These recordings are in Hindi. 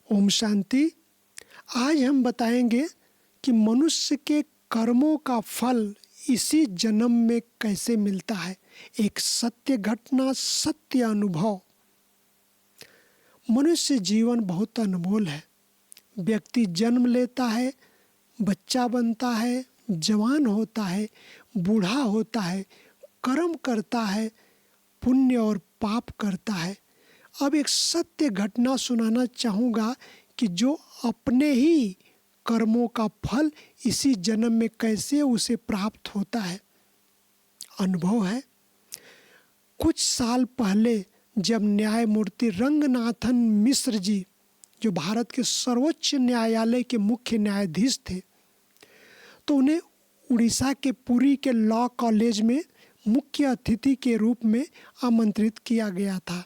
ओम शांति। आज हम बताएंगे कि मनुष्य के कर्मों का फल इसी जन्म में कैसे मिलता है। एक सत्य घटना, सत्य अनुभव। मनुष्य जीवन बहुत अनमोल है। व्यक्ति जन्म लेता है, बच्चा बनता है, जवान होता है, बूढ़ा होता है, कर्म करता है, पुण्य और पाप करता है। अब एक सत्य घटना सुनाना चाहूँगा कि जो अपने ही कर्मों का फल इसी जन्म में कैसे उसे प्राप्त होता है। अनुभव है। कुछ साल पहले जब न्यायमूर्ति रंगनाथन मिश्र जी, जो भारत के सर्वोच्च न्यायालय के मुख्य न्यायाधीश थे, तो उन्हें उड़ीसा के पुरी के लॉ कॉलेज में मुख्य अतिथि के रूप में आमंत्रित किया गया था।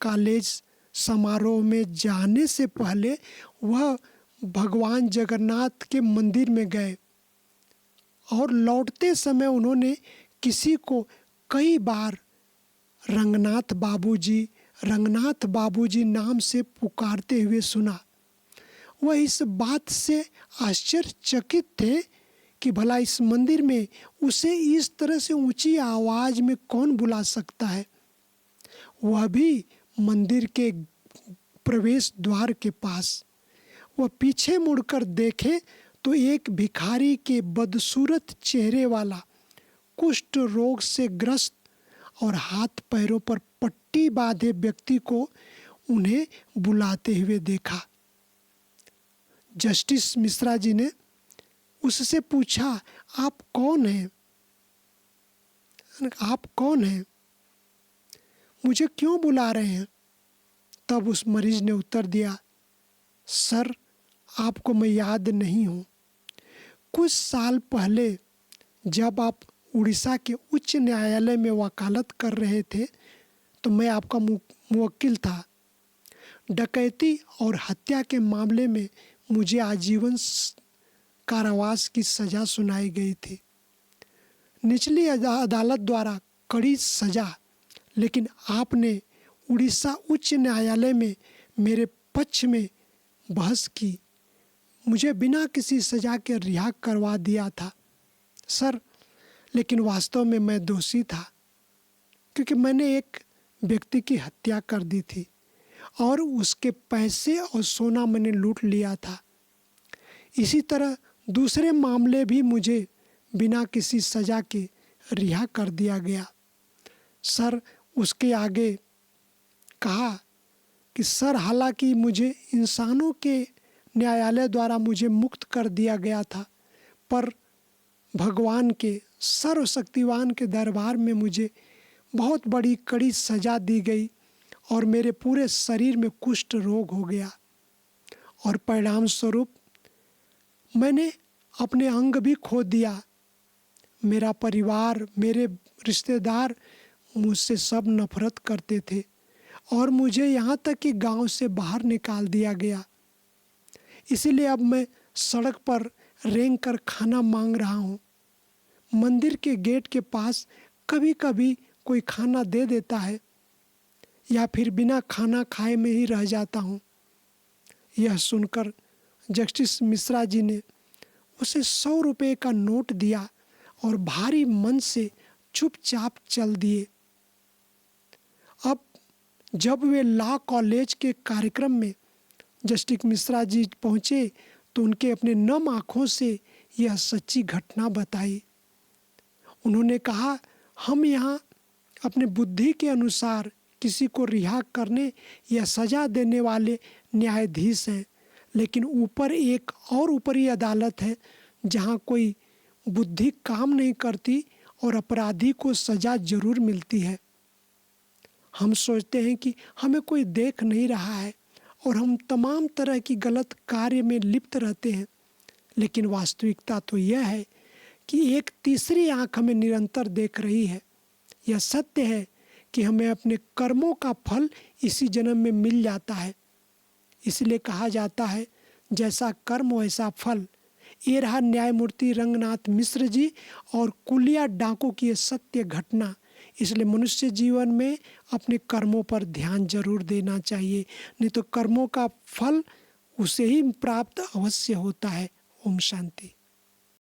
कॉलेज समारोह में जाने से पहले वह भगवान जगन्नाथ के मंदिर में गए और लौटते समय उन्होंने किसी को कई बार रंगनाथ बाबूजी नाम से पुकारते हुए सुना। वह इस बात से आश्चर्यचकित थे कि भला इस मंदिर में उसे इस तरह से ऊंची आवाज में कौन बुला सकता है। वह भी मंदिर के प्रवेश द्वार के पास। वह पीछे मुड़कर देखे तो एक भिखारी के बदसूरत चेहरे वाला, कुष्ठ रोग से ग्रस्त और हाथ पैरों पर पट्टी बांधे व्यक्ति को उन्हें बुलाते हुए देखा। जस्टिस मिश्रा जी ने उससे पूछा, आप कौन हैं? आप कौन हैं? मुझे क्यों बुला रहे हैं? तब उस मरीज ने उत्तर दिया, सर, आपको मैं याद नहीं हूँ। कुछ साल पहले जब आप उड़ीसा के उच्च न्यायालय में वकालत कर रहे थे तो मैं आपका मुवक्किल था। डकैती और हत्या के मामले में मुझे आजीवन कारावास की सज़ा सुनाई गई थी। निचली अदालत द्वारा कड़ी सज़ा, लेकिन आपने उड़ीसा उच्च न्यायालय में मेरे पक्ष में बहस की, मुझे बिना किसी सज़ा के रिहा करवा दिया था। सर, लेकिन वास्तव में मैं दोषी था, क्योंकि मैंने एक व्यक्ति की हत्या कर दी थी और उसके पैसे और सोना मैंने लूट लिया था। इसी तरह दूसरे मामले भी मुझे बिना किसी सज़ा के रिहा कर दिया गया। सर, उसके आगे कहा कि सर, हालांकि मुझे इंसानों के न्यायालय द्वारा मुझे मुक्त कर दिया गया था, पर भगवान के सर्वशक्तिवान के दरबार में मुझे बहुत बड़ी कड़ी सज़ा दी गई और मेरे पूरे शरीर में कुष्ठ रोग हो गया और परिणाम स्वरूप मैंने अपने अंग भी खो दिया। मेरा परिवार, मेरे रिश्तेदार मुझसे सब नफरत करते थे और मुझे यहाँ तक कि गांव से बाहर निकाल दिया गया। इसीलिए अब मैं सड़क पर रेंग कर खाना मांग रहा हूँ। मंदिर के गेट के पास कभी कभी कोई खाना दे देता है या फिर बिना खाना खाए में ही रह जाता हूँ। यह सुनकर जस्टिस मिश्रा जी ने उसे 100 रुपये का नोट दिया और भारी मन से चुपचाप चल दिए। अब जब वे लॉ कॉलेज के कार्यक्रम में जस्टिस मिश्रा जी पहुँचे तो उनके अपने नम आँखों से यह सच्ची घटना बताई। उन्होंने कहा, हम यहाँ अपने बुद्धि के अनुसार किसी को रिहा करने या सज़ा देने वाले न्यायाधीश हैं, लेकिन ऊपर एक और ऊपरी अदालत है जहाँ कोई बुद्धि काम नहीं करती और अपराधी को सज़ा जरूर मिलती है। हम सोचते हैं कि हमें कोई देख नहीं रहा है और हम तमाम तरह की गलत कार्य में लिप्त रहते हैं, लेकिन वास्तविकता तो यह है कि एक तीसरी आँख हमें निरंतर देख रही है। यह सत्य है कि हमें अपने कर्मों का फल इसी जन्म में मिल जाता है। इसलिए कहा जाता है, जैसा कर्म वैसा फल। ये रहा न्यायमूर्ति रंगनाथ मिश्र जी और कुलिया डाकू की ये सत्य घटना। इसलिए मनुष्य जीवन में अपने कर्मों पर ध्यान जरूर देना चाहिए, नहीं तो कर्मों का फल उसे ही प्राप्त अवश्य होता है। ओम शांति।